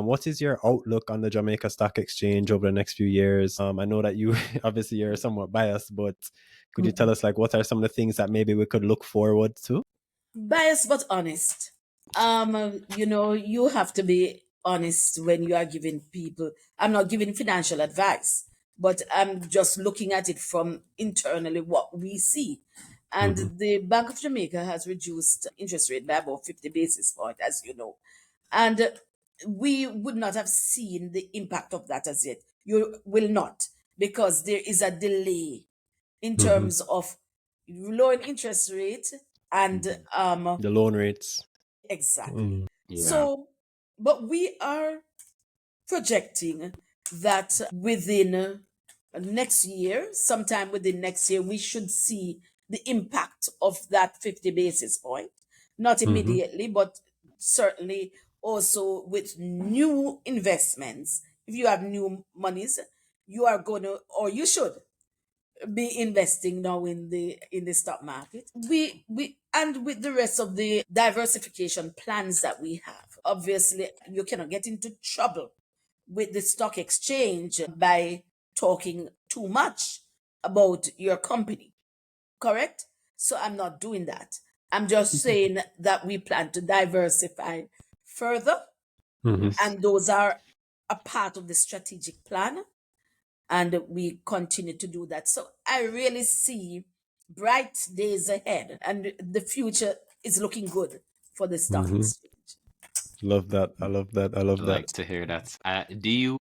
What is your outlook on the Jamaica Stock Exchange over the next few years? I know that you obviously you're somewhat biased, but could you tell us like what are some of the things that maybe we could look forward to? Biased but honest. You have to be honest when you are giving people. I'm not giving financial advice, but I'm just looking at it from internally what we see. And Mm-hmm. the Bank of Jamaica has reduced interest rate by about 50 basis points, as you know. And we would not have seen the impact of that as yet. You will not, because there is a delay in Mm-hmm. terms of lowering interest rate and The loan rates. exactly. Mm. Yeah. So, but we are projecting that within next year, sometime within next year, we should see the impact of that 50 basis point. Not Mm-hmm. immediately, but certainly also with new investments. If you have new monies, you are going to, or you should be investing now in the stock market. We and with the rest of the diversification plans that we have. Obviously, you cannot get into trouble with the stock exchange by talking too much about your company, correct? So I'm not doing that. I'm just saying that we plan to diversify further, Mm-hmm. and those are a part of the strategic plan, and we continue to do that. So I really see bright days ahead, and the future is looking good for the stock Mm-hmm. exchange. Love that. I love that. I I love that. like to hear that. Do you